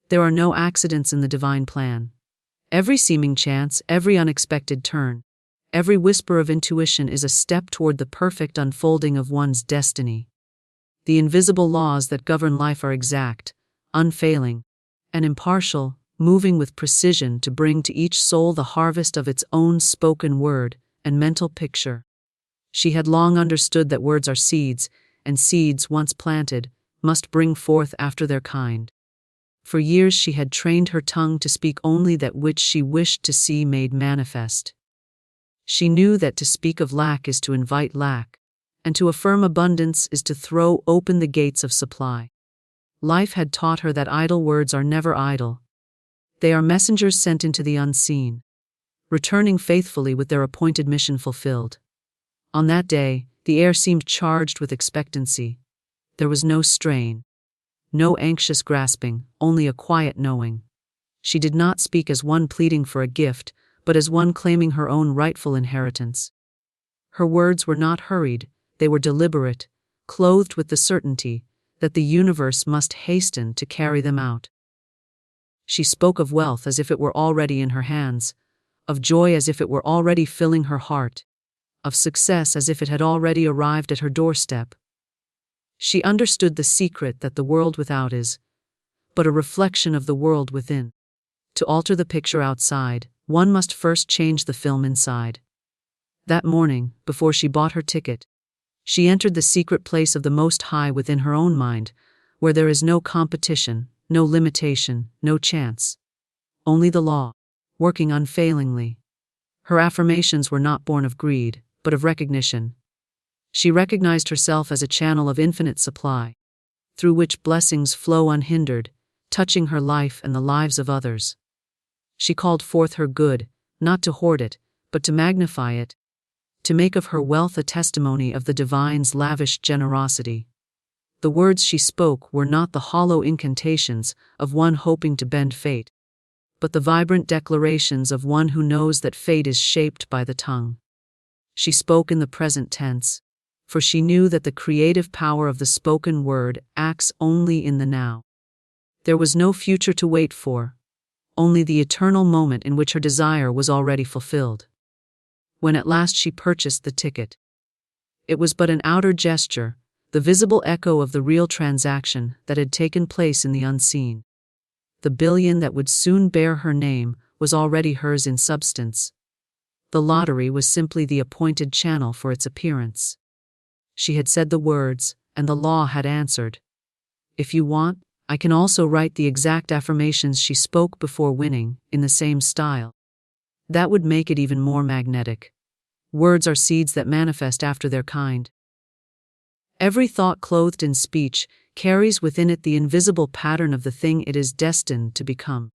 There are no accidents in the divine plan. Every seeming chance, every unexpected turn, every whisper of intuition is a step toward the perfect unfolding of one's destiny. The invisible laws that govern life are exact, unfailing, and impartial, moving with precision to bring to each soul the harvest of its own spoken word and mental picture. She had long understood that words are seeds, and seeds, once planted, must bring forth after their kind. For years she had trained her tongue to speak only that which she wished to see made manifest. She knew that to speak of lack is to invite lack, and to affirm abundance is to throw open the gates of supply. Life had taught her that idle words are never idle. They are messengers sent into the unseen, returning faithfully with their appointed mission fulfilled. On that day, the air seemed charged with expectancy. There was no strain, no anxious grasping, only a quiet knowing. She did not speak as one pleading for a gift, but as one claiming her own rightful inheritance. Her words were not hurried, they were deliberate, clothed with the certainty that the universe must hasten to carry them out. She spoke of wealth as if it were already in her hands, of joy as if it were already filling her heart, of success as if it had already arrived at her doorstep. She understood the secret that the world without is but a reflection of the world within. To alter the picture outside, one must first change the film inside. That morning, before she bought her ticket, she entered the secret place of the Most High within her own mind, where there is no competition, no limitation, no chance. Only the law, working unfailingly. Her affirmations were not born of greed, but of recognition. She recognized herself as a channel of infinite supply, through which blessings flow unhindered, touching her life and the lives of others. She called forth her good, not to hoard it, but to magnify it, to make of her wealth a testimony of the divine's lavish generosity. The words she spoke were not the hollow incantations of one hoping to bend fate, but the vibrant declarations of one who knows that fate is shaped by the tongue. She spoke in the present tense, for she knew that the creative power of the spoken word acts only in the now. There was no future to wait for, only the eternal moment in which her desire was already fulfilled. When at last she purchased the ticket, it was but an outer gesture, the visible echo of the real transaction that had taken place in the unseen. The billion that would soon bear her name was already hers in substance. The lottery was simply the appointed channel for its appearance. She had said the words, and the law had answered. If you want, I can also write the exact affirmations she spoke before winning, in the same style. That would make it even more magnetic. Words are seeds that manifest after their kind. Every thought clothed in speech carries within it the invisible pattern of the thing it is destined to become.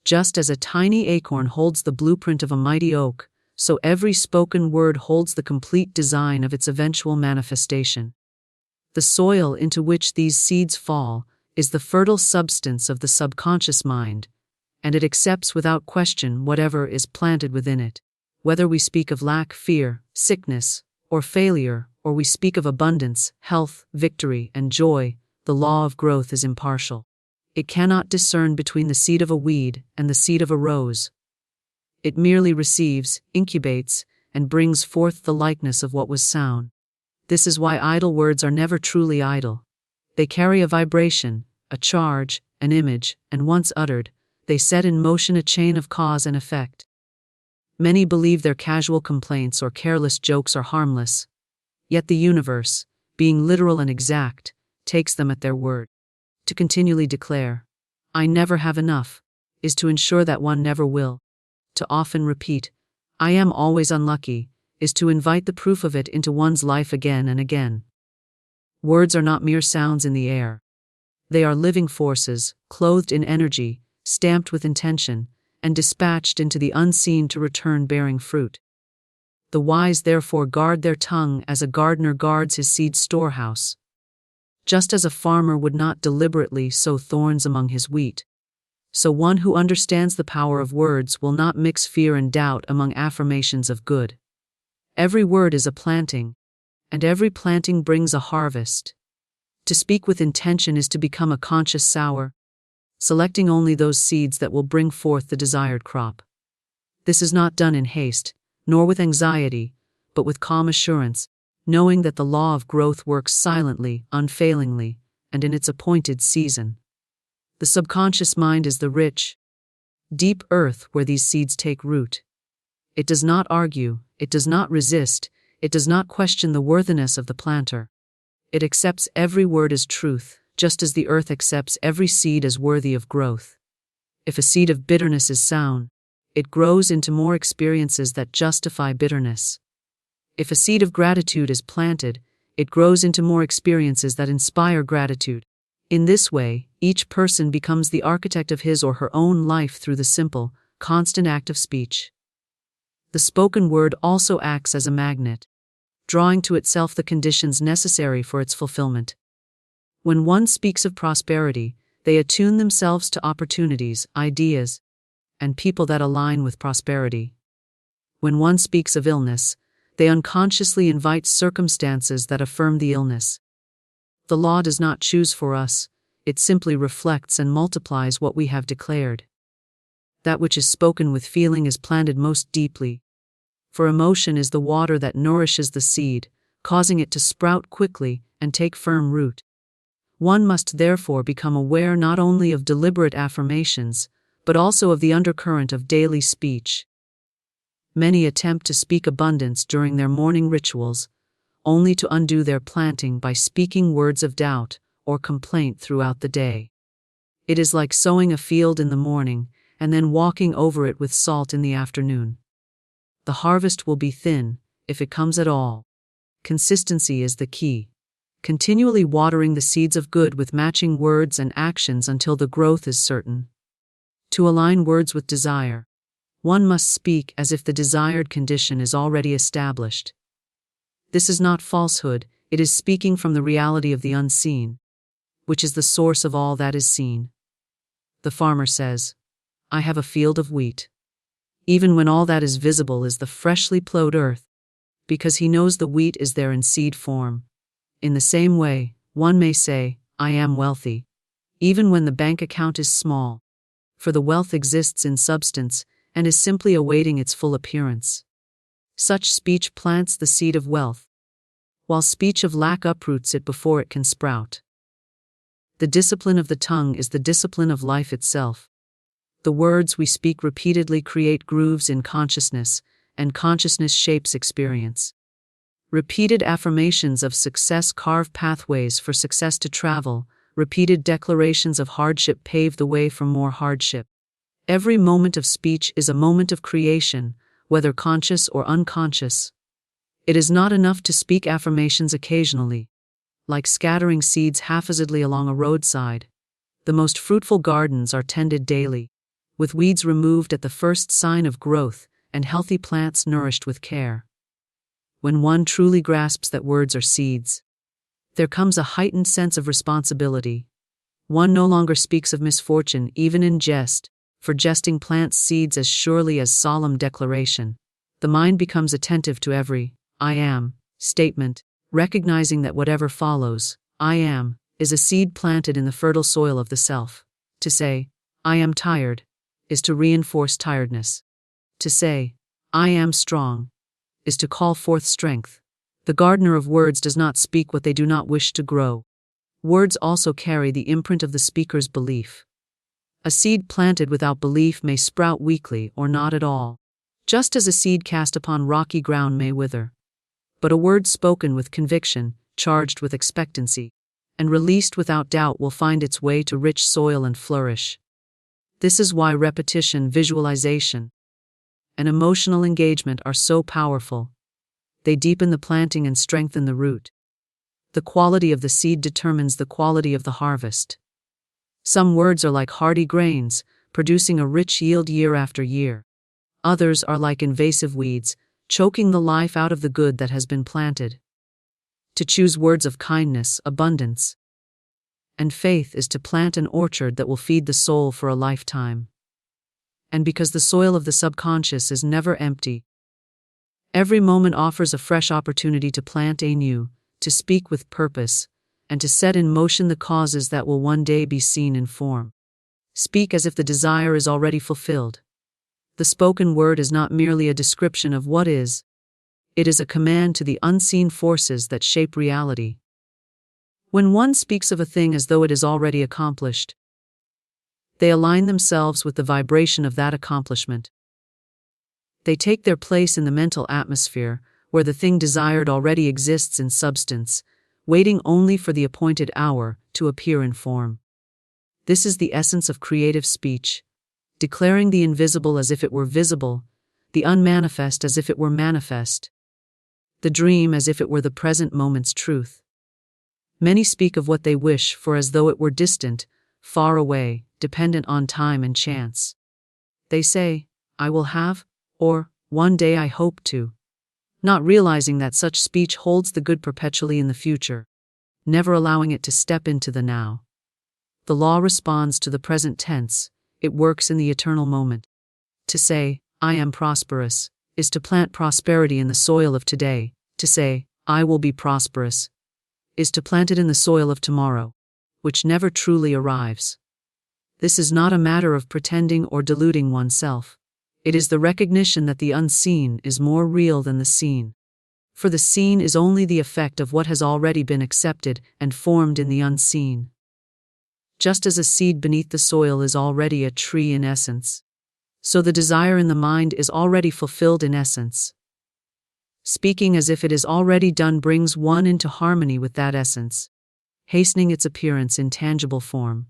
Just as a tiny acorn holds the blueprint of a mighty oak, so every spoken word holds the complete design of its eventual manifestation. The soil into which these seeds fall is the fertile substance of the subconscious mind, and it accepts without question whatever is planted within it. Whether we speak of lack, fear, sickness, or failure, or we speak of abundance, health, victory, and joy, the law of growth is impartial. It cannot discern between the seed of a weed and the seed of a rose. It merely receives, incubates, and brings forth the likeness of what was sown. This is why idle words are never truly idle. They carry a vibration, a charge, an image, and once uttered, they set in motion a chain of cause and effect. Many believe their casual complaints or careless jokes are harmless. Yet the universe, being literal and exact, takes them at their word. To continually declare, "I never have enough," is to ensure that one never will. To often repeat, "I am always unlucky," is to invite the proof of it into one's life again and again. Words are not mere sounds in the air. They are living forces, clothed in energy, stamped with intention, and dispatched into the unseen to return bearing fruit. The wise therefore guard their tongue as a gardener guards his seed storehouse. Just as a farmer would not deliberately sow thorns among his wheat, so one who understands the power of words will not mix fear and doubt among affirmations of good. Every word is a planting, and every planting brings a harvest. To speak with intention is to become a conscious sower. selecting only those seeds that will bring forth the desired crop. This is not done in haste, nor with anxiety, but with calm assurance, knowing that the law of growth works silently, unfailingly, and in its appointed season. The subconscious mind is the rich, deep earth where these seeds take root. It does not argue, it does not resist, it does not question the worthiness of the planter. It accepts every word as truth, just as the earth accepts every seed as worthy of growth. If a seed of bitterness is sown, it grows into more experiences that justify bitterness. If a seed of gratitude is planted, it grows into more experiences that inspire gratitude. In this way, each person becomes the architect of his or her own life through the simple, constant act of speech. The spoken word also acts as a magnet, drawing to itself the conditions necessary for its fulfillment. When one speaks of prosperity, they attune themselves to opportunities, ideas, and people that align with prosperity. When one speaks of illness, they unconsciously invite circumstances that affirm the illness. The law does not choose for us, it simply reflects and multiplies what we have declared. That which is spoken with feeling is planted most deeply, for emotion is the water that nourishes the seed, causing it to sprout quickly and take firm root. One must therefore become aware not only of deliberate affirmations, but also of the undercurrent of daily speech. Many attempt to speak abundance during their morning rituals, only to undo their planting by speaking words of doubt or complaint throughout the day. It is like sowing a field in the morning and then walking over it with salt in the afternoon. The harvest will be thin, if it comes at all. Consistency is the key. Continually watering the seeds of good with matching words and actions until the growth is certain. To align words with desire, one must speak as if the desired condition is already established. This is not falsehood, it is speaking from the reality of the unseen, which is the source of all that is seen. The farmer says, "I have a field of wheat," even when all that is visible is the freshly plowed earth, because he knows the wheat is there in seed form. In the same way, one may say, "I am wealthy," even when the bank account is small, for the wealth exists in substance and is simply awaiting its full appearance. Such speech plants the seed of wealth, while speech of lack uproots it before it can sprout. The discipline of the tongue is the discipline of life itself. The words we speak repeatedly create grooves in consciousness, and consciousness shapes experience. Repeated affirmations of success carve pathways for success to travel. Repeated declarations of hardship pave the way for more hardship. Every moment of speech is a moment of creation, whether conscious or unconscious. It is not enough to speak affirmations occasionally, like scattering seeds haphazardly along a roadside. The most fruitful gardens are tended daily, with weeds removed at the first sign of growth and healthy plants nourished with care. When one truly grasps that words are seeds, there comes a heightened sense of responsibility. One no longer speaks of misfortune even in jest, for jesting plants seeds as surely as solemn declaration. The mind becomes attentive to every "I am" statement, recognizing that whatever follows, "I am," is a seed planted in the fertile soil of the self. To say, "I am tired," is to reinforce tiredness. To say, "I am strong," is to call forth strength. The gardener of words does not speak what they do not wish to grow. Words also carry the imprint of the speaker's belief. A seed planted without belief may sprout weakly or not at all, just as a seed cast upon rocky ground may wither. But a word spoken with conviction, charged with expectancy, and released without doubt will find its way to rich soil and flourish. This is why repetition, visualization, and emotional engagement are so powerful. They deepen the planting and strengthen the root. The quality of the seed determines the quality of the harvest. Some words are like hardy grains, producing a rich yield year after year. Others are like invasive weeds, choking the life out of the good that has been planted. To choose words of kindness, abundance, and faith is to plant an orchard that will feed the soul for a lifetime. And because the soil of the subconscious is never empty, every moment offers a fresh opportunity to plant anew, to speak with purpose, and to set in motion the causes that will one day be seen in form. Speak as if the desire is already fulfilled. The spoken word is not merely a description of what is, it is a command to the unseen forces that shape reality. When one speaks of a thing as though it is already accomplished, they align themselves with the vibration of that accomplishment. They take their place in the mental atmosphere, where the thing desired already exists in substance, waiting only for the appointed hour to appear in form. This is the essence of creative speech, declaring the invisible as if it were visible, the unmanifest as if it were manifest, the dream as if it were the present moment's truth. Many speak of what they wish for as though it were distant, far away, dependent on time and chance. They say, "I will have," or "one day I hope to," not realizing that such speech holds the good perpetually in the future, never allowing it to step into the now. The law responds to the present tense, it works in the eternal moment. To say, "I am prosperous," is to plant prosperity in the soil of today. To say, "I will be prosperous," is to plant it in the soil of tomorrow, which never truly arrives. This is not a matter of pretending or deluding oneself. It is the recognition that the unseen is more real than the seen. For the seen is only the effect of what has already been accepted and formed in the unseen. Just as a seed beneath the soil is already a tree in essence, so the desire in the mind is already fulfilled in essence. Speaking as if it is already done brings one into harmony with that essence, hastening its appearance in tangible form.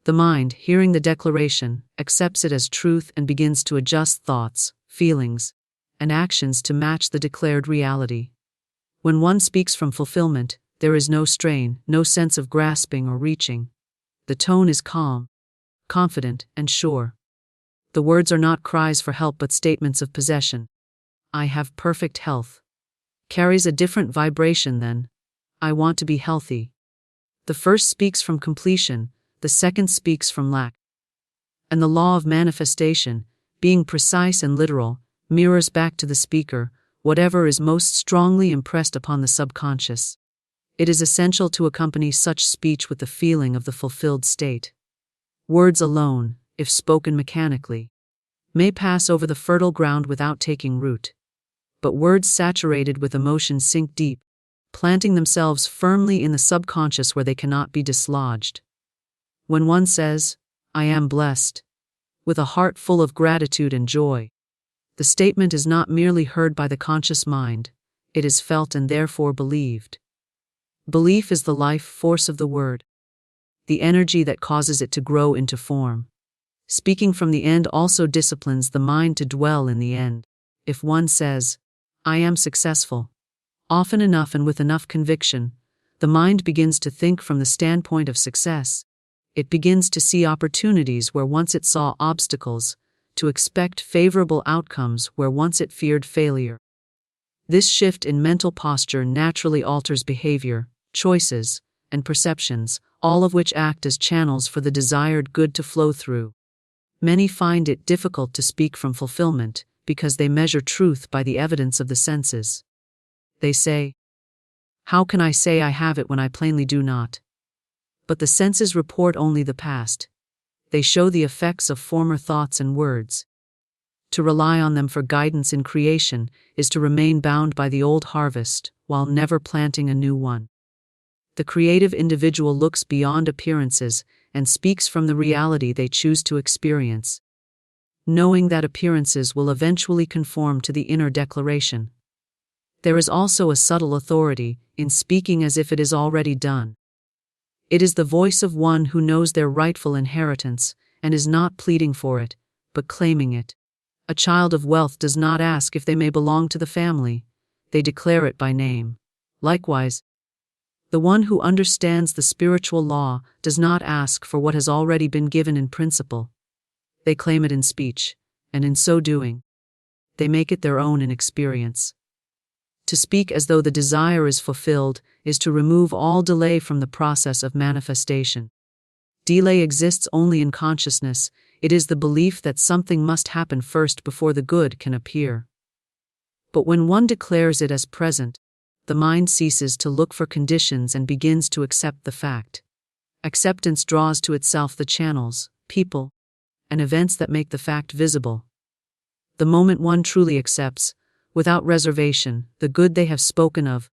The mind, hearing the declaration, accepts it as truth and begins to adjust thoughts, feelings, and actions to match the declared reality. When one speaks from fulfillment, there is no strain, no sense of grasping or reaching. The tone is calm, confident, and sure. The words are not cries for help but statements of possession. "I have perfect health" carries a different vibration than "I want to be healthy." The first speaks from completion, the second speaks from lack. And the law of manifestation, being precise and literal, mirrors back to the speaker whatever is most strongly impressed upon the subconscious. It is essential to accompany such speech with the feeling of the fulfilled state. Words alone, if spoken mechanically, may pass over the fertile ground without taking root. But words saturated with emotion sink deep, planting themselves firmly in the subconscious where they cannot be dislodged. When one says, "I am blessed," with a heart full of gratitude and joy, the statement is not merely heard by the conscious mind, it is felt and therefore believed. Belief is the life force of the word, the energy that causes it to grow into form. Speaking from the end also disciplines the mind to dwell in the end. If one says, "I am successful," often enough and with enough conviction, the mind begins to think from the standpoint of success. It begins to see opportunities where once it saw obstacles, to expect favorable outcomes where once it feared failure. This shift in mental posture naturally alters behavior, choices, and perceptions, all of which act as channels for the desired good to flow through. Many find it difficult to speak from fulfillment because they measure truth by the evidence of the senses. They say, "How can I say I have it when I plainly do not?" But the senses report only the past. They show the effects of former thoughts and words. To rely on them for guidance in creation is to remain bound by the old harvest while never planting a new one. The creative individual looks beyond appearances and speaks from the reality they choose to experience, knowing that appearances will eventually conform to the inner declaration. There is also a subtle authority in speaking as if it is already done. It is the voice of one who knows their rightful inheritance and is not pleading for it, but claiming it. A child of wealth does not ask if they may belong to the family, they declare it by name. Likewise, the one who understands the spiritual law does not ask for what has already been given in principle. They claim it in speech, and in so doing, they make it their own in experience. To speak as though the desire is fulfilled is to remove all delay from the process of manifestation. Delay exists only in consciousness, it is the belief that something must happen first before the good can appear. But when one declares it as present, the mind ceases to look for conditions and begins to accept the fact. Acceptance draws to itself the channels, people, and events that make the fact visible. The moment one truly accepts, without reservation, the good they have spoken of,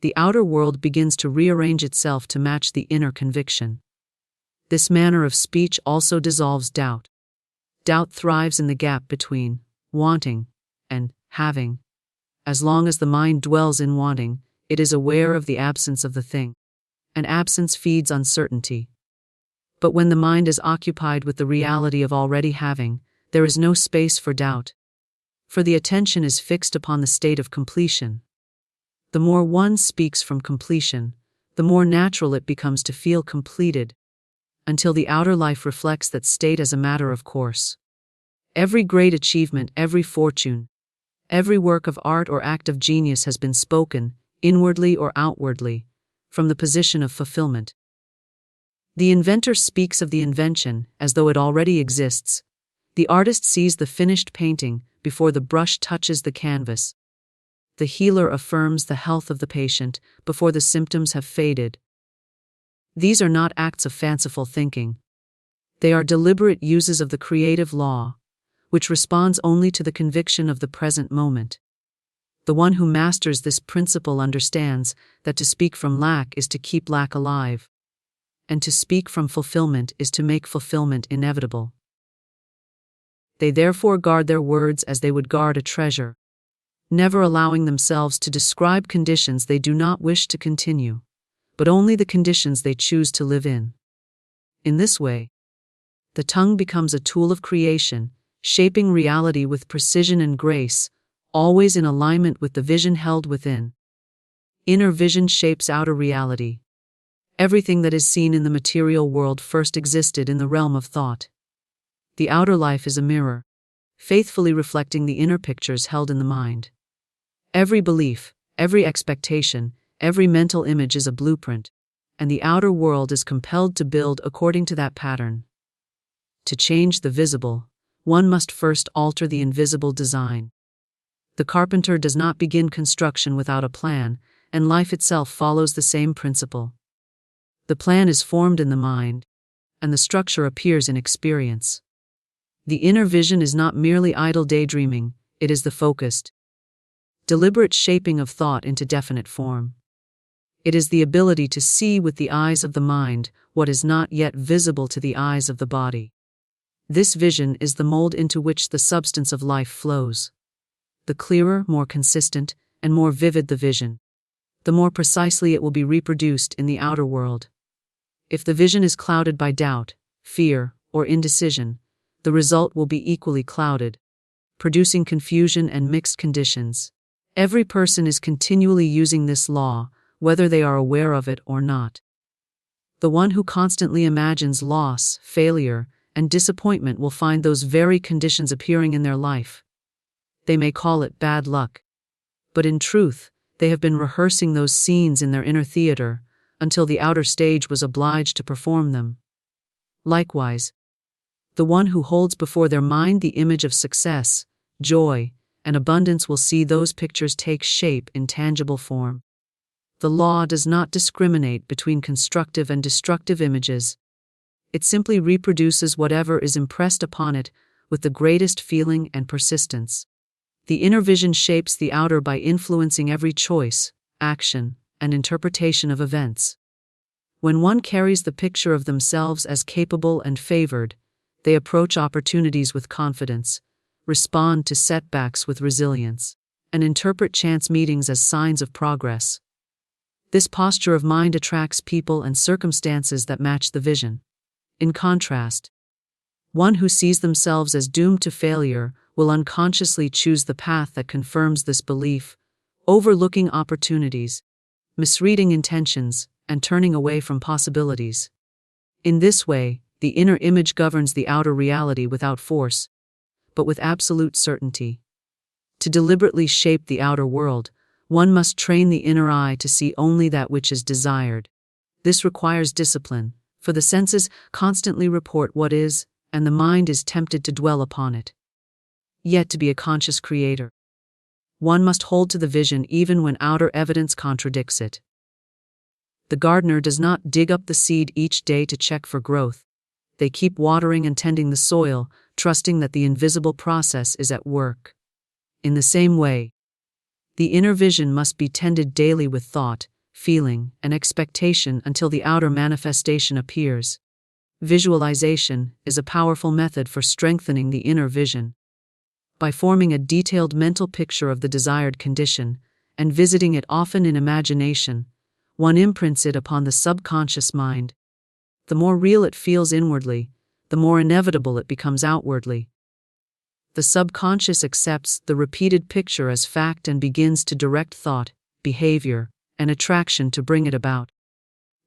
the outer world begins to rearrange itself to match the inner conviction. This manner of speech also dissolves doubt. Doubt thrives in the gap between wanting and having. As long as the mind dwells in wanting, it is aware of the absence of the thing, and absence feeds uncertainty. But when the mind is occupied with the reality of already having, there is no space for doubt, for the attention is fixed upon the state of completion. The more one speaks from completion, the more natural it becomes to feel completed, until the outer life reflects that state as a matter of course. Every great achievement, every fortune, every work of art or act of genius has been spoken, inwardly or outwardly, from the position of fulfillment. The inventor speaks of the invention as though it already exists. The artist sees the finished painting before the brush touches the canvas. The healer affirms the health of the patient before the symptoms have faded. These are not acts of fanciful thinking. They are deliberate uses of the creative law, which responds only to the conviction of the present moment. The one who masters this principle understands that to speak from lack is to keep lack alive, and to speak from fulfillment is to make fulfillment inevitable. They therefore guard their words as they would guard a treasure, never allowing themselves to describe conditions they do not wish to continue, but only the conditions they choose to live in. In this way, the tongue becomes a tool of creation, shaping reality with precision and grace, always in alignment with the vision held within. Inner vision shapes outer reality. Everything that is seen in the material world first existed in the realm of thought. The outer life is a mirror, faithfully reflecting the inner pictures held in the mind. Every belief, every expectation, every mental image is a blueprint, and the outer world is compelled to build according to that pattern. To change the visible, one must first alter the invisible design. The carpenter does not begin construction without a plan, and life itself follows the same principle. The plan is formed in the mind, and the structure appears in experience. The inner vision is not merely idle daydreaming, it is the focused, deliberate shaping of thought into definite form. It is the ability to see with the eyes of the mind what is not yet visible to the eyes of the body. This vision is the mold into which the substance of life flows. The clearer, more consistent, and more vivid the vision, the more precisely it will be reproduced in the outer world. If the vision is clouded by doubt, fear, or indecision, the result will be equally clouded, producing confusion and mixed conditions. Every person is continually using this law, whether they are aware of it or not. The one who constantly imagines loss, failure, and disappointment will find those very conditions appearing in their life. They may call it bad luck, but in truth, they have been rehearsing those scenes in their inner theater until the outer stage was obliged to perform them. Likewise, the one who holds before their mind the image of success, joy, and abundance will see those pictures take shape in tangible form. The law does not discriminate between constructive and destructive images. It simply reproduces whatever is impressed upon it with the greatest feeling and persistence. The inner vision shapes the outer by influencing every choice, action, and interpretation of events. When one carries the picture of themselves as capable and favored, they approach opportunities with confidence, respond to setbacks with resilience, and interpret chance meetings as signs of progress. This posture of mind attracts people and circumstances that match the vision. In contrast, one who sees themselves as doomed to failure will unconsciously choose the path that confirms this belief, overlooking opportunities, misreading intentions, and turning away from possibilities. In this way, the inner image governs the outer reality without force, but with absolute certainty. To deliberately shape the outer world, one must train the inner eye to see only that which is desired. This requires discipline, for the senses constantly report what is, and the mind is tempted to dwell upon it. Yet to be a conscious creator, one must hold to the vision even when outer evidence contradicts it. The gardener does not dig up the seed each day to check for growth. They keep watering and tending the soil, trusting that the invisible process is at work. In the same way, the inner vision must be tended daily with thought, feeling, and expectation until the outer manifestation appears. Visualization is a powerful method for strengthening the inner vision. By forming a detailed mental picture of the desired condition, and visiting it often in imagination, one imprints it upon the subconscious mind. The more real it feels inwardly, the more inevitable it becomes outwardly. The subconscious accepts the repeated picture as fact and begins to direct thought, behavior, and attraction to bring it about.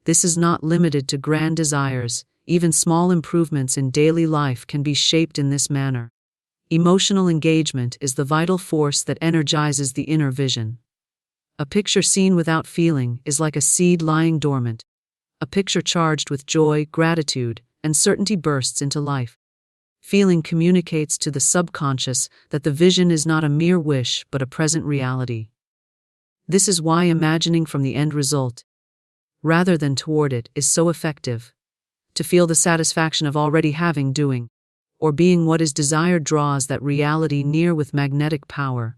This is not limited to grand desires. Even small improvements in daily life can be shaped in this manner. Emotional engagement is the vital force that energizes the inner vision. A picture seen without feeling is like a seed lying dormant. A picture charged with joy, gratitude, and certainty bursts into life. Feeling communicates to the subconscious that the vision is not a mere wish but a present reality. This is why imagining from the end result, rather than toward it, is so effective. To feel the satisfaction of already having, doing, or being what is desired draws that reality near with magnetic power.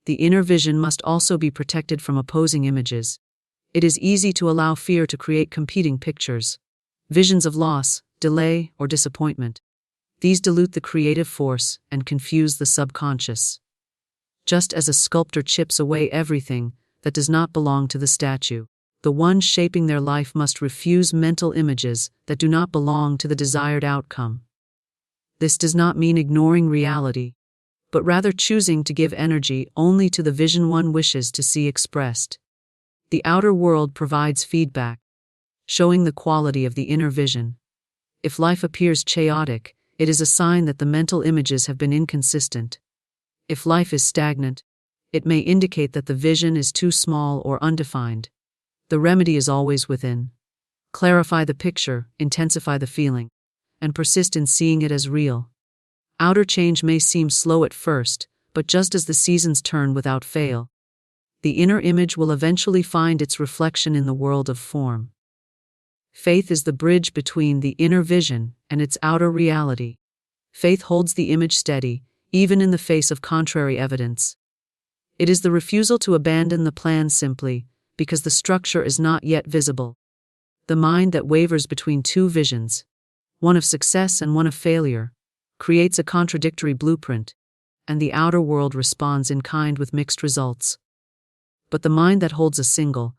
The inner vision must also be protected from opposing images. It is easy to allow fear to create competing pictures, visions of loss, delay, or disappointment. These dilute the creative force and confuse the subconscious. Just as a sculptor chips away everything that does not belong to the statue, the one shaping their life must refuse mental images that do not belong to the desired outcome. This does not mean ignoring reality, but rather choosing to give energy only to the vision one wishes to see expressed. The outer world provides feedback, showing the quality of the inner vision. If life appears chaotic, it is a sign that the mental images have been inconsistent. If life is stagnant, it may indicate that the vision is too small or undefined. The remedy is always within. Clarify the picture, intensify the feeling, and persist in seeing it as real. Outer change may seem slow at first, but just as the seasons turn without fail, the inner image will eventually find its reflection in the world of form. Faith is the bridge between the inner vision and its outer reality. Faith holds the image steady, even in the face of contrary evidence. It is the refusal to abandon the plan simply because the structure is not yet visible. The mind that wavers between two visions, one of success and one of failure, creates a contradictory blueprint, and the outer world responds in kind with mixed results. But the mind that holds a single,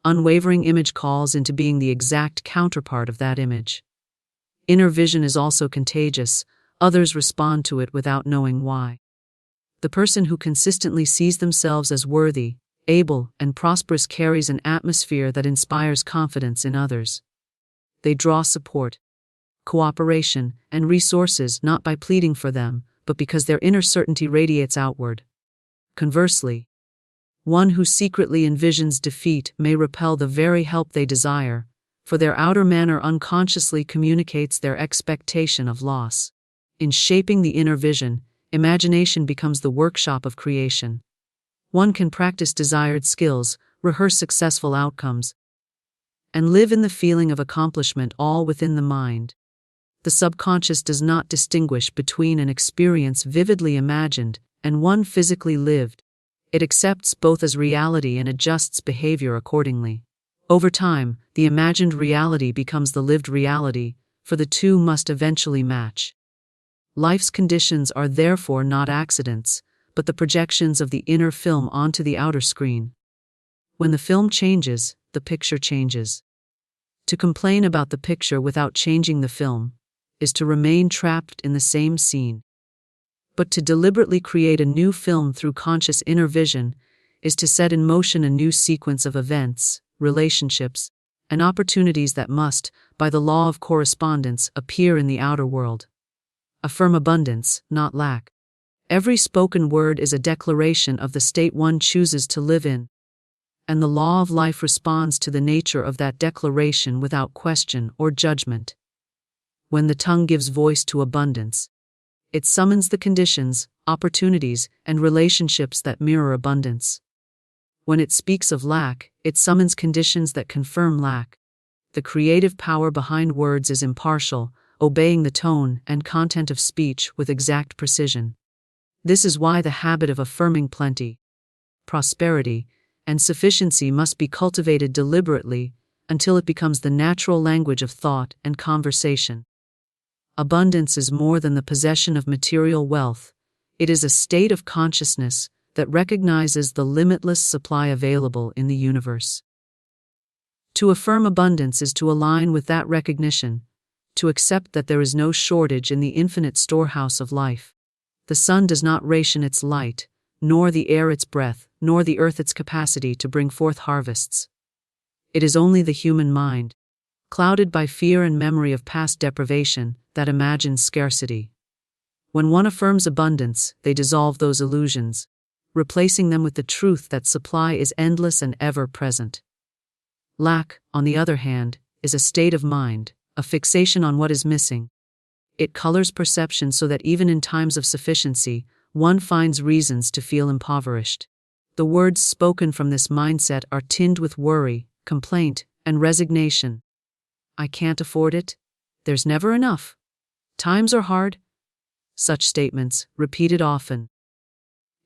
unwavering image calls into being the exact counterpart of that image. Inner vision is also contagious. Others respond to it without knowing why. The person who consistently sees themselves as worthy, able, and prosperous carries an atmosphere that inspires confidence in others. They draw support, cooperation, and resources not by pleading for them, but because their inner certainty radiates outward. Conversely, one who secretly envisions defeat may repel the very help they desire, for their outer manner unconsciously communicates their expectation of loss. In shaping the inner vision, imagination becomes the workshop of creation. One can practice desired skills, rehearse successful outcomes, and live in the feeling of accomplishment all within the mind. The subconscious does not distinguish between an experience vividly imagined and one physically lived. It accepts both as reality and adjusts behavior accordingly. Over time, the imagined reality becomes the lived reality, for the two must eventually match. Life's conditions are therefore not accidents, but the projections of the inner film onto the outer screen. When the film changes, the picture changes. To complain about the picture without changing the film is to remain trapped in the same scene. But to deliberately create a new film through conscious inner vision is to set in motion a new sequence of events, relationships, and opportunities that must, by the law of correspondence, appear in the outer world. Affirm abundance, not lack. Every spoken word is a declaration of the state one chooses to live in, and the law of life responds to the nature of that declaration without question or judgment. When the tongue gives voice to abundance, it summons the conditions, opportunities, and relationships that mirror abundance. When it speaks of lack, it summons conditions that confirm lack. The creative power behind words is impartial, obeying the tone and content of speech with exact precision. This is why the habit of affirming plenty, prosperity, and sufficiency must be cultivated deliberately until it becomes the natural language of thought and conversation. Abundance is more than the possession of material wealth. It is a state of consciousness that recognizes the limitless supply available in the universe. To affirm abundance is to align with that recognition, to accept that there is no shortage in the infinite storehouse of life. The sun does not ration its light, nor the air its breath, nor the earth its capacity to bring forth harvests. It is only the human mind, clouded by fear and memory of past deprivation, that imagines scarcity. When one affirms abundance, they dissolve those illusions, replacing them with the truth that supply is endless and ever present. Lack, on the other hand, is a state of mind, a fixation on what is missing. It colors perception so that even in times of sufficiency, one finds reasons to feel impoverished. The words spoken from this mindset are tinged with worry, complaint, and resignation. I can't afford it. There's never enough. Times are hard. Such statements, repeated often,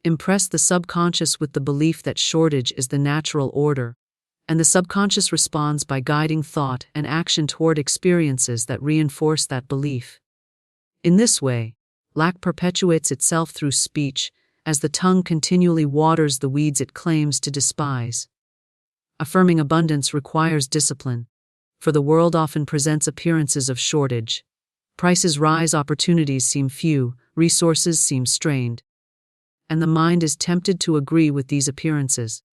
impress the subconscious with the belief that shortage is the natural order, and the subconscious responds by guiding thought and action toward experiences that reinforce that belief. In this way, lack perpetuates itself through speech, as the tongue continually waters the weeds it claims to despise. Affirming abundance requires discipline, for the world often presents appearances of shortage. Prices rise, opportunities seem few, resources seem strained, and the mind is tempted to agree with these appearances.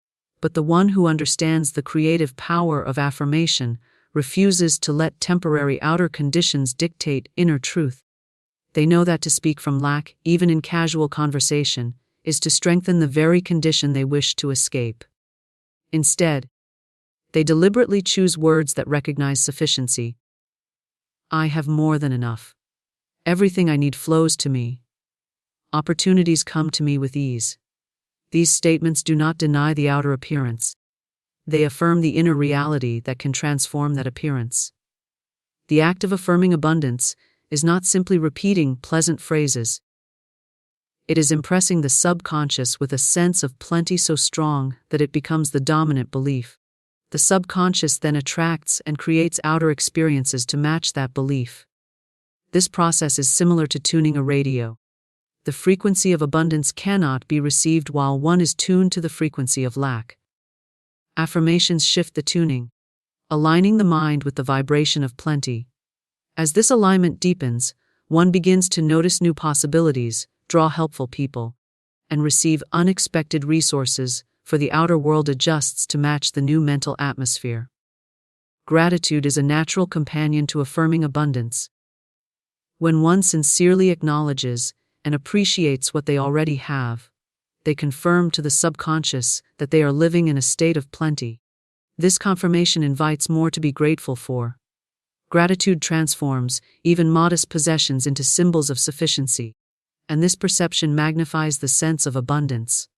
But the one who understands the creative power of affirmation refuses to let temporary outer conditions dictate inner truth. They know that to speak from lack, even in casual conversation, is to strengthen the very condition they wish to escape. Instead, they deliberately choose words that recognize sufficiency. I have more than enough. Everything I need flows to me. Opportunities come to me with ease. These statements do not deny the outer appearance. They affirm the inner reality that can transform that appearance. The act of affirming abundance is not simply repeating pleasant phrases. It is impressing the subconscious with a sense of plenty so strong that it becomes the dominant belief. The subconscious then attracts and creates outer experiences to match that belief. This process is similar to tuning a radio. The frequency of abundance cannot be received while one is tuned to the frequency of lack. Affirmations shift the tuning, aligning the mind with the vibration of plenty. As this alignment deepens, one begins to notice new possibilities, draw helpful people, and receive unexpected resources, for the outer world adjusts to match the new mental atmosphere. Gratitude is a natural companion to affirming abundance. When one sincerely acknowledges and appreciates what they already have, they confirm to the subconscious that they are living in a state of plenty. This confirmation invites more to be grateful for. Gratitude transforms even modest possessions into symbols of sufficiency, and this perception magnifies the sense of abundance.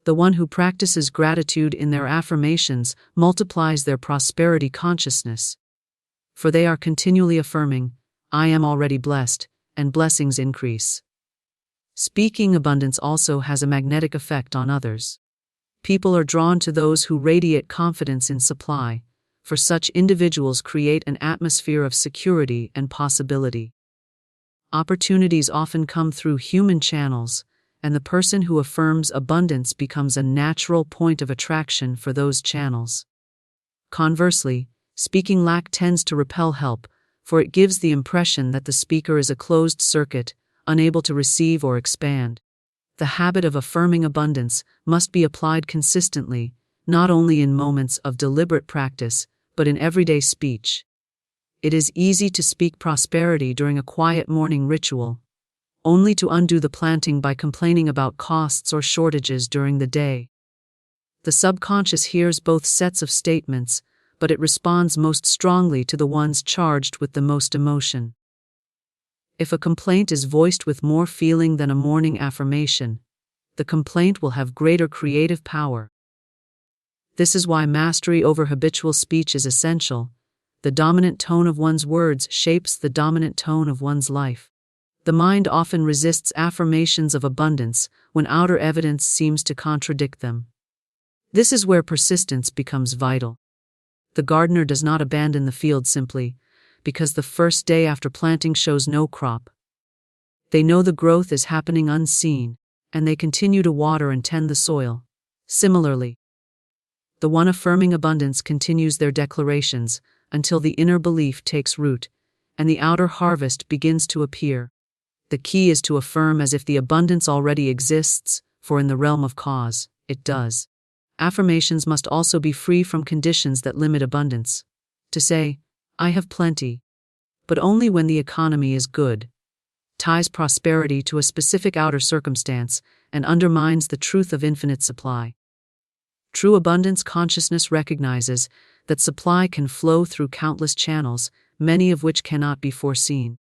The one who practices gratitude in their affirmations multiplies their prosperity consciousness, for they are continually affirming, I am already blessed, and blessings increase. Speaking abundance also has a magnetic effect on others. People are drawn to those who radiate confidence in supply, for such individuals create an atmosphere of security and possibility. Opportunities often come through human channels, and the person who affirms abundance becomes a natural point of attraction for those channels. Conversely, speaking lack tends to repel help, for it gives the impression that the speaker is a closed circuit, unable to receive or expand. The habit of affirming abundance must be applied consistently, not only in moments of deliberate practice, but in everyday speech. It is easy to speak prosperity during a quiet morning ritual, only to undo the planting by complaining about costs or shortages during the day. The subconscious hears both sets of statements, but it responds most strongly to the ones charged with the most emotion. If a complaint is voiced with more feeling than a morning affirmation, the complaint will have greater creative power. This is why mastery over habitual speech is essential, The dominant tone of one's words shapes the dominant tone of one's life. The mind often resists affirmations of abundance when outer evidence seems to contradict them. This is where persistence becomes vital. The gardener does not abandon the field simply because the first day after planting shows no crop. They know the growth is happening unseen, and they continue to water and tend the soil. Similarly, the one affirming abundance continues their declarations until the inner belief takes root and the outer harvest begins to appear. The key is to affirm as if the abundance already exists, for in the realm of cause, it does. Affirmations must also be free from conditions that limit abundance. To say, "I have plenty," but only when the economy is good, ties prosperity to a specific outer circumstance and undermines the truth of infinite supply. True abundance consciousness recognizes that supply can flow through countless channels, many of which cannot be foreseen.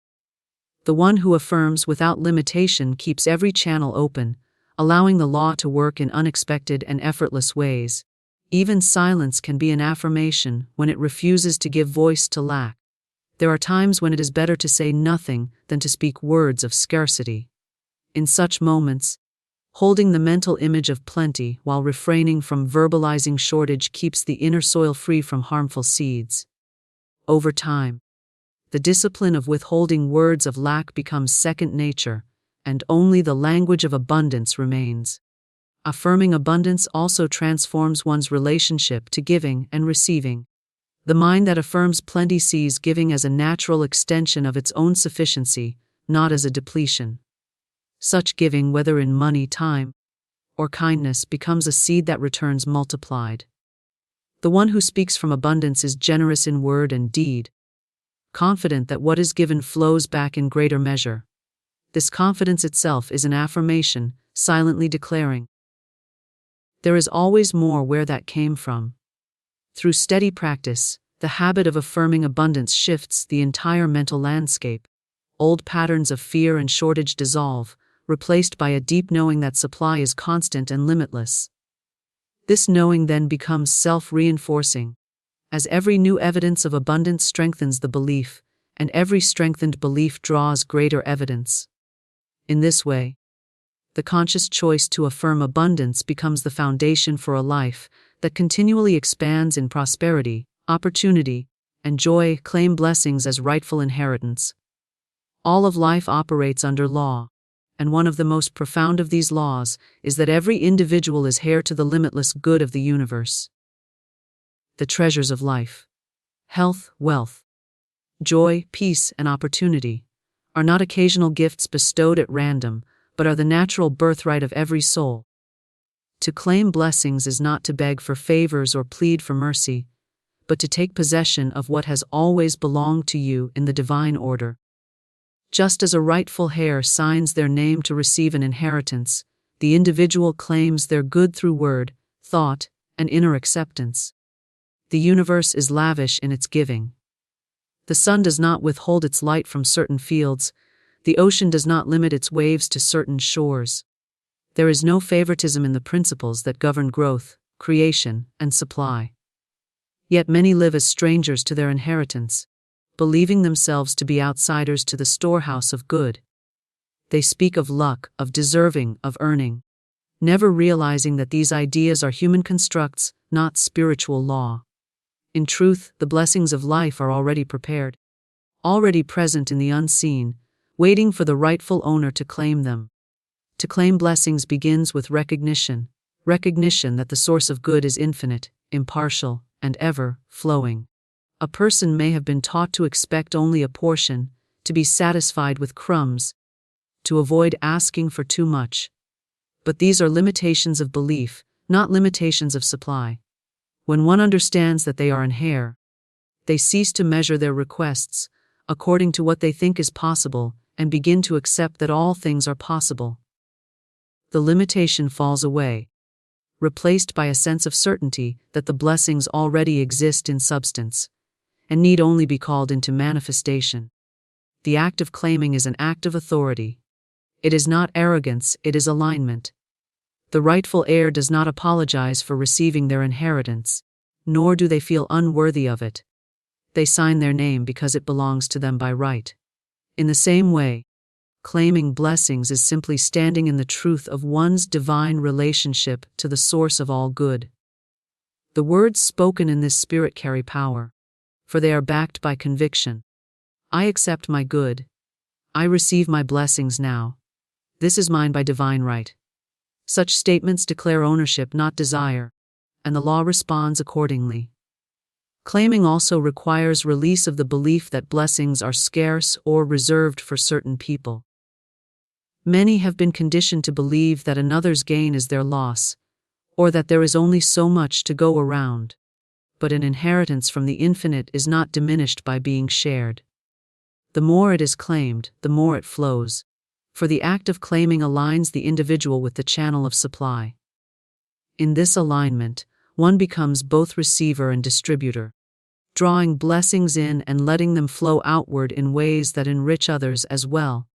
The one who affirms without limitation keeps every channel open, allowing the law to work in unexpected and effortless ways. Even silence can be an affirmation when it refuses to give voice to lack. There are times when it is better to say nothing than to speak words of scarcity. In such moments, holding the mental image of plenty while refraining from verbalizing shortage keeps the inner soil free from harmful seeds. Over time, the discipline of withholding words of lack becomes second nature, and only the language of abundance remains. Affirming abundance also transforms one's relationship to giving and receiving. The mind that affirms plenty sees giving as a natural extension of its own sufficiency, not as a depletion. Such giving, whether in money, time, or kindness, becomes a seed that returns multiplied. The one who speaks from abundance is generous in word and deed, confident that what is given flows back in greater measure. This confidence itself is an affirmation, silently declaring, "There is always more where that came from." Through steady practice, the habit of affirming abundance shifts the entire mental landscape. Old patterns of fear and shortage dissolve, replaced by a deep knowing that supply is constant and limitless. This knowing then becomes self-reinforcing, as every new evidence of abundance strengthens the belief, and every strengthened belief draws greater evidence. In this way, the conscious choice to affirm abundance becomes the foundation for a life that continually expands in prosperity, opportunity, and joy. Claim blessings as rightful inheritance. All of life operates under law, and one of the most profound of these laws is that every individual is heir to the limitless good of the universe. The treasures of life, health, wealth, joy, peace, and opportunity, are not occasional gifts bestowed at random, but are the natural birthright of every soul. To claim blessings is not to beg for favors or plead for mercy, but to take possession of what has always belonged to you in the divine order. Just as a rightful heir signs their name to receive an inheritance, the individual claims their good through word, thought, and inner acceptance. The universe is lavish in its giving. The sun does not withhold its light from certain fields, the ocean does not limit its waves to certain shores. There is no favoritism in the principles that govern growth, creation, and supply. Yet many live as strangers to their inheritance, believing themselves to be outsiders to the storehouse of good. They speak of luck, of deserving, of earning, never realizing that these ideas are human constructs, not spiritual law. In truth, the blessings of life are already prepared, already present in the unseen, waiting for the rightful owner to claim them. To claim blessings begins with recognition that the source of good is infinite, impartial, and ever flowing. A person may have been taught to expect only a portion, to be satisfied with crumbs, to avoid asking for too much. But these are limitations of belief, not limitations of supply. When one understands that they are an heir, they cease to measure their requests according to what they think is possible and begin to accept that all things are possible. The limitation falls away, replaced by a sense of certainty that the blessings already exist in substance and need only be called into manifestation. The act of claiming is an act of authority. It is not arrogance, it is alignment. The rightful heir does not apologize for receiving their inheritance, nor do they feel unworthy of it. They sign their name because it belongs to them by right. In the same way, claiming blessings is simply standing in the truth of one's divine relationship to the source of all good. The words spoken in this spirit carry power, for they are backed by conviction. I accept my good. I receive my blessings now. This is mine by divine right. Such statements declare ownership, not desire, and the law responds accordingly. Claiming also requires release of the belief that blessings are scarce or reserved for certain people. Many have been conditioned to believe that another's gain is their loss, or that there is only so much to go around. But an inheritance from the infinite is not diminished by being shared. The more it is claimed, the more it flows, for the act of claiming aligns the individual with the channel of supply. In this alignment, one becomes both receiver and distributor, drawing blessings in and letting them flow outward in ways that enrich others as well.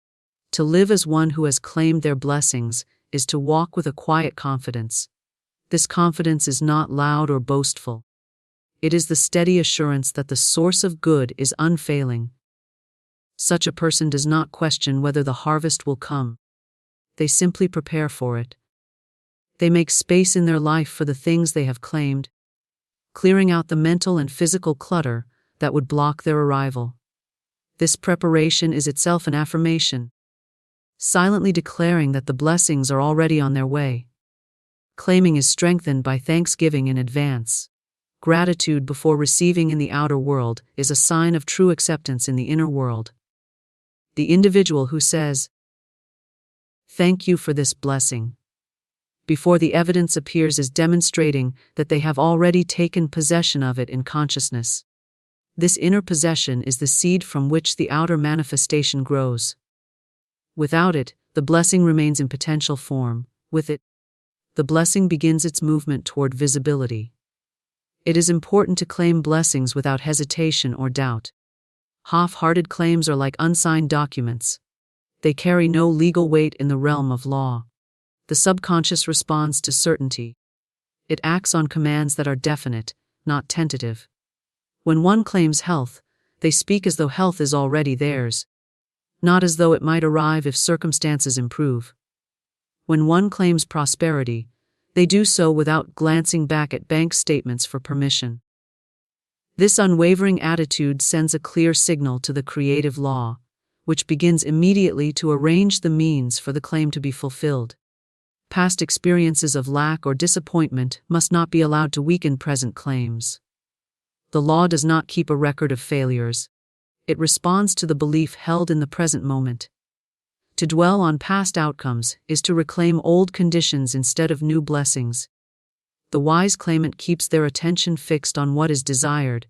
To live as one who has claimed their blessings is to walk with a quiet confidence. This confidence is not loud or boastful. It is the steady assurance that the source of good is unfailing. Such a person does not question whether the harvest will come. They simply prepare for it. They make space in their life for the things they have claimed, clearing out the mental and physical clutter that would block their arrival. This preparation is itself an affirmation, silently declaring that the blessings are already on their way. Claiming is strengthened by thanksgiving in advance. Gratitude before receiving in the outer world is a sign of true acceptance in the inner world. The individual who says, "Thank you for this blessing," before the evidence appears is demonstrating that they have already taken possession of it in consciousness. This inner possession is the seed from which the outer manifestation grows. Without it, the blessing remains in potential form. With it, the blessing begins its movement toward visibility. It is important to claim blessings without hesitation or doubt. Half-hearted claims are like unsigned documents. They carry no legal weight in the realm of law. The subconscious responds to certainty. It acts on commands that are definite, not tentative. When one claims health, they speak as though health is already theirs, not as though it might arrive if circumstances improve. When one claims prosperity, they do so without glancing back at bank statements for permission. This unwavering attitude sends a clear signal to the creative law, which begins immediately to arrange the means for the claim to be fulfilled. Past experiences of lack or disappointment must not be allowed to weaken present claims. The law does not keep a record of failures. It responds to the belief held in the present moment. To dwell on past outcomes is to reclaim old conditions instead of new blessings. The wise claimant keeps their attention fixed on what is desired,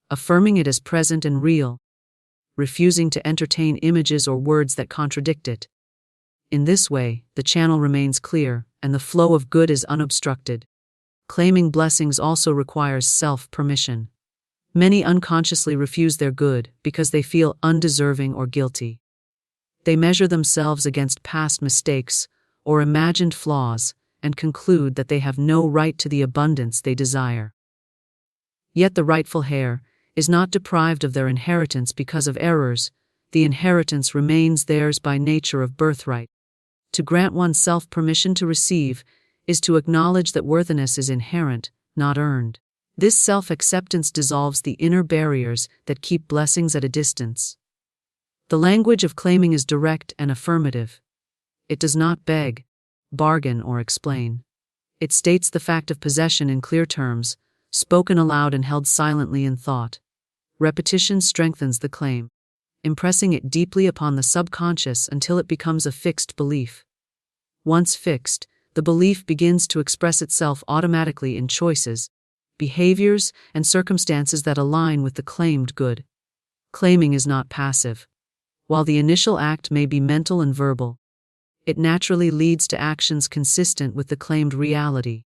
affirming it as present and real, refusing to entertain images or words that contradict it. In this way, the channel remains clear, and the flow of good is unobstructed. Claiming blessings also requires self-permission. Many unconsciously refuse their good because they feel undeserving or guilty. They measure themselves against past mistakes or imagined flaws and conclude that they have no right to the abundance they desire. Yet the rightful heir is not deprived of their inheritance because of errors. The inheritance remains theirs by nature of birthright. To grant oneself permission to receive is to acknowledge that worthiness is inherent, not earned. This self-acceptance dissolves the inner barriers that keep blessings at a distance. The language of claiming is direct and affirmative. It does not beg, bargain, or explain. It states the fact of possession in clear terms, spoken aloud and held silently in thought. Repetition strengthens the claim, impressing it deeply upon the subconscious until it becomes a fixed belief. Once fixed, the belief begins to express itself automatically in choices, behaviors, and circumstances that align with the claimed good. Claiming is not passive. While the initial act may be mental and verbal, it naturally leads to actions consistent with the claimed reality.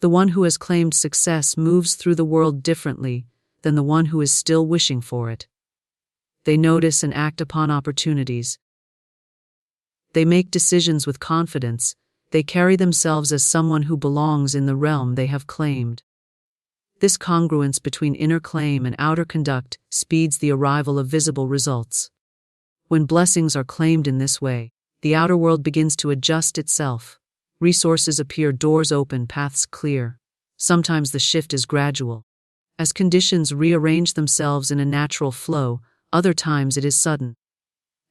The one who has claimed success moves through the world differently than the one who is still wishing for it. They notice and act upon opportunities. They make decisions with confidence. They carry themselves as someone who belongs in the realm they have claimed. This congruence between inner claim and outer conduct speeds the arrival of visible results. When blessings are claimed in this way, the outer world begins to adjust itself. Resources appear, doors open, paths clear. Sometimes the shift is gradual. As conditions rearrange themselves in a natural flow, other times it is sudden,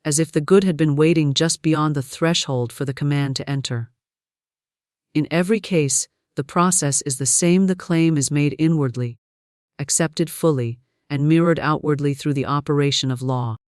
as if the good had been waiting just beyond the threshold for the command to enter. In every case, the process is the same. The claim is made inwardly, accepted fully, and mirrored outwardly through the operation of law.